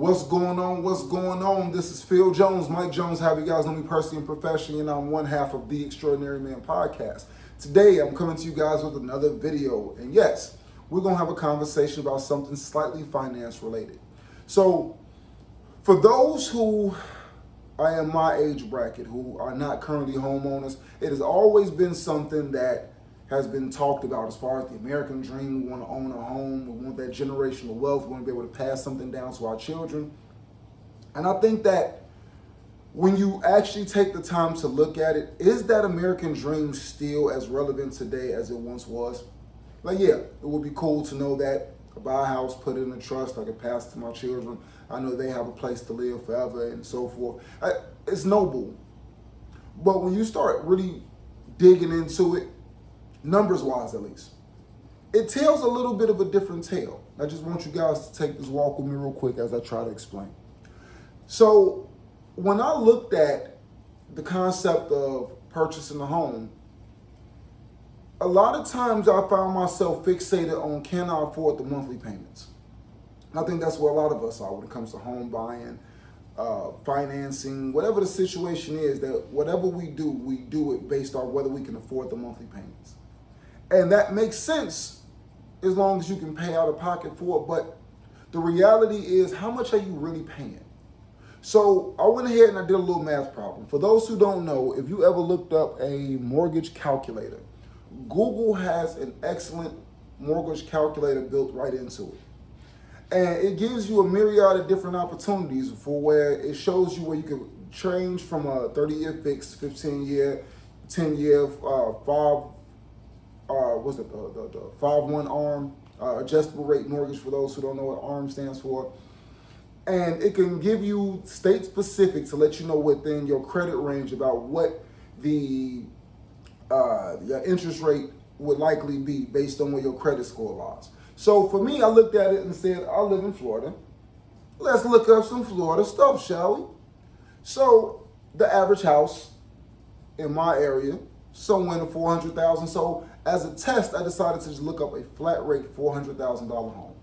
What's going on? What's going on? This is Phil Jones, Mike Jones. How you guys know me personally and professionally, and I'm one half of the Extraordinary Man podcast. Today, I'm coming to you guys with another video, and yes, we're gonna have a conversation about something slightly finance related. So, for those who are in my age bracket, who are not currently homeowners, it has always been something that has been talked about as far as the American dream. We want to own a home. We want that generational wealth. We want to be able to pass something down to our children. And I think that when you actually take the time to look at it, is that American dream still as relevant today as it once was? Like, yeah, it would be cool to know that I buy a house, put it in a trust, I can pass it to my children. I know they have a place to live forever and so forth. It's noble. But when you start really digging into it, numbers-wise at least, it tells a little bit of a different tale. I just want you guys to take this walk with me real quick as I try to explain. So when I looked at the concept of purchasing a home, a lot of times I found myself fixated on, can I afford the monthly payments? And I think that's where a lot of us are when it comes to home buying, financing, whatever the situation is, that whatever we do it based on whether we can afford the monthly payments. And that makes sense as long as you can pay out of pocket for it. But the reality is, how much are you really paying? So I went ahead and I did a little math problem. For those who don't know, if you ever looked up a mortgage calculator, Google has an excellent mortgage calculator built right into it. And it gives you a myriad of different opportunities for where it shows you where you can change from a 30-year fixed, 15-year, 10-year, the 5/1 ARM, adjustable rate mortgage for those who don't know what ARM stands for. And it can give you state specific to let you know within your credit range about what the interest rate would likely be based on where your credit score lies. So for me, I looked at it and said, I live in Florida. Let's look up some Florida stuff, shall we? So the average house in my area, somewhere in the $400,000. So as a test, I decided to just look up a flat rate $400,000 home.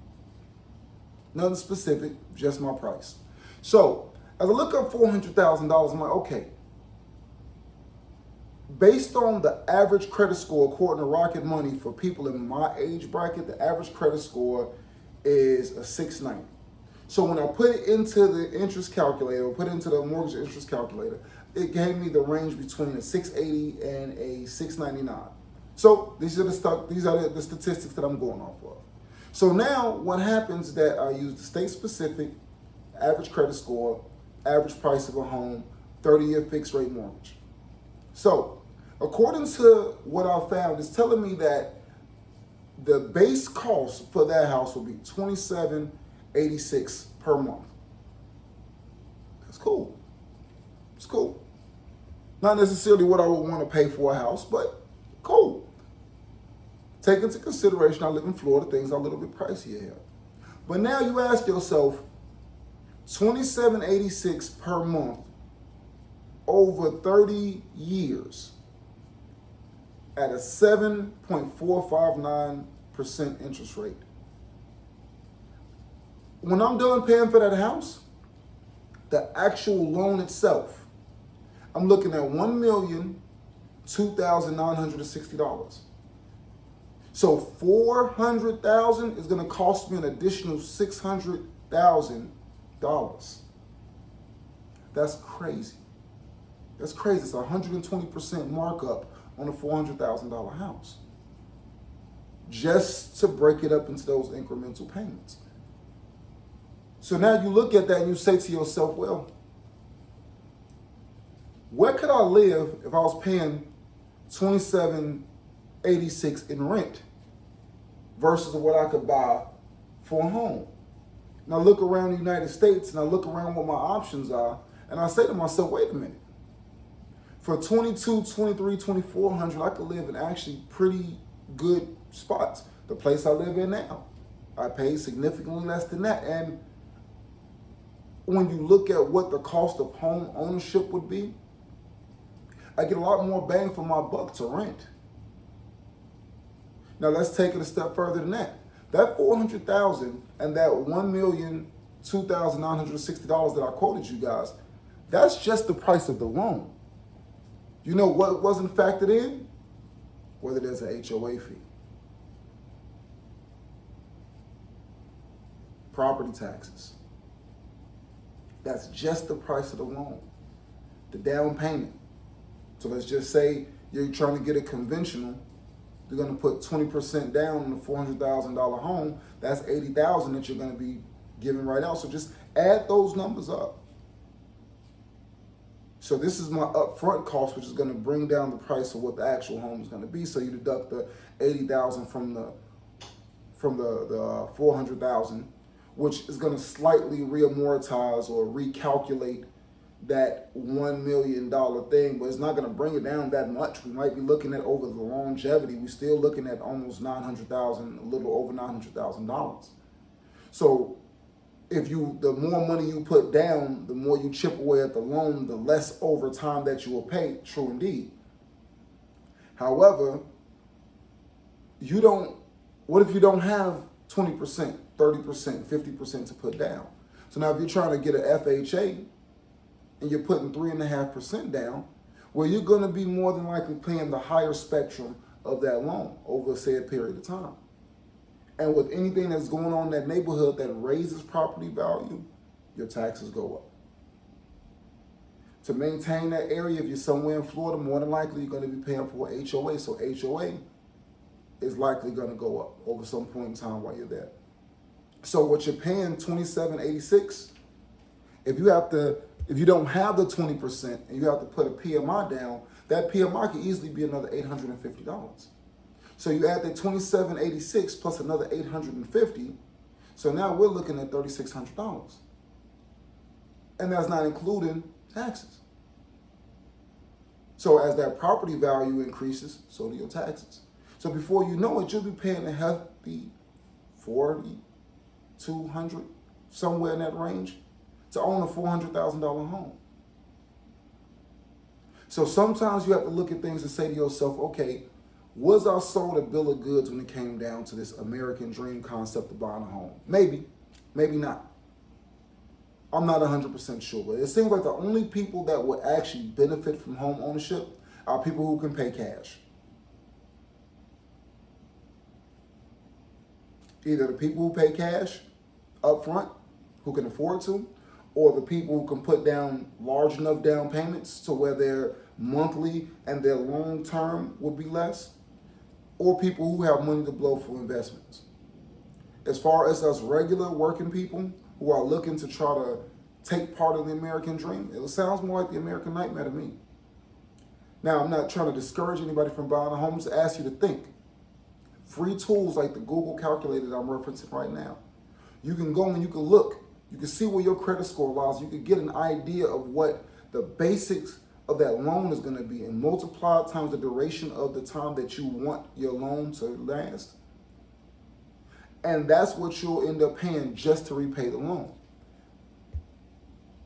Nothing specific, just my price. So as I look up $400,000, I'm like, okay, based on the average credit score, according to Rocket Money, for people in my age bracket, the average credit score is a 690. So when I put it into the interest calculator, or put it into the mortgage interest calculator, it gave me the range between a 680 and a 699. So these are the statistics that I'm going off of. So now what happens is that I use the state-specific average credit score, average price of a home, 30-year fixed rate mortgage. So according to what I found, it's telling me that the base cost for that house will be $27.86 per month. That's cool. It's cool. Not necessarily what I would want to pay for a house, but cool. Take into consideration I live in Florida, things are a little bit pricier here. But now you ask yourself, $27.86 per month over 30 years at a 7.459% interest rate. When I'm done paying for that house, the actual loan itself, I'm looking at $1,002,960. So $400,000 is going to cost me an additional $600,000. That's crazy. That's crazy. It's a 120% markup on a $400,000 house, just to break it up into those incremental payments. So now you look at that and you say to yourself, well, where could I live if I was paying $27.86 in rent versus what I could buy for a home? And I look around the United States and I look around what my options are, and I say to myself, wait a minute. For $2,200, $2,300, $2,400, I could live in actually pretty good spots. The place I live in now, I pay significantly less than that. And when you look at what the cost of home ownership would be, I get a lot more bang for my buck to rent. Now let's take it a step further than that. That $400,000 and that $1,000,000 $2,960 that I quoted you guys, that's just the price of the loan. You know what wasn't factored in? Whether there's an HOA fee, property taxes. That's just the price of the loan. The down payment. So let's just say you're trying to get a conventional. You're going to put 20% down on a $400,000 home. That's $80,000 that you're going to be giving right out. So just add those numbers up. So this is my upfront cost, which is going to bring down the price of what the actual home is going to be. So you deduct the $80,000 from the $400,000, which is going to slightly reamortize or recalculate that $1 million thing, but it's not going to bring it down that much. We might be looking at, over the longevity, we're still looking at almost $900,000, a little over $900,000. So the more money you put down, the more you chip away at the loan, the less over time that you will pay. True indeed. However, what if you don't have 20%, 30%, 50% to put down? So now if you're trying to get an FHA and you're putting 3.5% down, well, you're going to be more than likely paying the higher spectrum of that loan over, say, a period of time. And with anything that's going on in that neighborhood that raises property value, your taxes go up. To maintain that area, if you're somewhere in Florida, more than likely you're going to be paying for an HOA. So HOA is likely going to go up over some point in time while you're there. So what you're paying, $27.86, if you don't have the 20% and you have to put a PMI down, that PMI can easily be another $850. So you add that $27.86 plus another $850. So now we're looking at $3,600. And that's not including taxes. So as that property value increases, so do your taxes. So before you know it, you'll be paying a hefty $4,200, somewhere in that range, to own a $400,000 home. So sometimes you have to look at things and say to yourself, okay, was I sold a bill of goods when it came down to this American dream concept of buying a home? Maybe, maybe not. I'm not 100% sure, but it seems like the only people that would actually benefit from home ownership are people who can pay cash. Either the people who pay cash up front, who can afford to, or the people who can put down large enough down payments to where their monthly and their long term would be less, or people who have money to blow for investments. As far as us regular working people who are looking to try to take part of the American dream, it sounds more like the American nightmare to me. Now, I'm not trying to discourage anybody from buying a home, just ask you to think. Free tools like the Google calculator that I'm referencing right now. You can go and you can look. You can see where your credit score lies. You can get an idea of what the basics of that loan is going to be and multiply times the duration of the time that you want your loan to last. And that's what you'll end up paying just to repay the loan.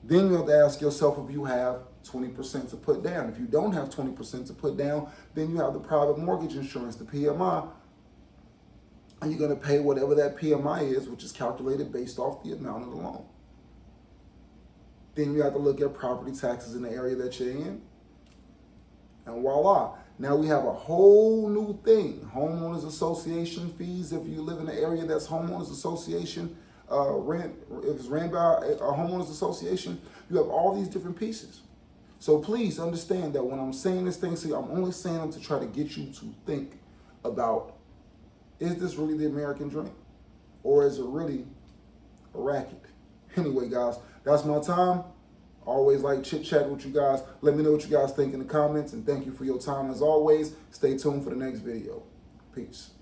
Then you have to ask yourself if you have 20% to put down. If you don't have 20% to put down, then you have the private mortgage insurance, the PMI, and you're going to pay whatever that PMI is, which is calculated based off the amount of the loan. Then you have to look at property taxes in the area that you're in. And voila, now we have a whole new thing. Homeowners association fees, if you live in an area that's homeowners association, if it's ran by a homeowners association, you have all these different pieces. So please understand that when I'm saying this thing, I'm only saying them to try to get you to think about, is this really the American dream? Or is it really a racket? Anyway, guys, that's my time. Always like chit-chat with you guys. Let me know what you guys think in the comments, and thank you for your time as always. Stay tuned for the next video. Peace.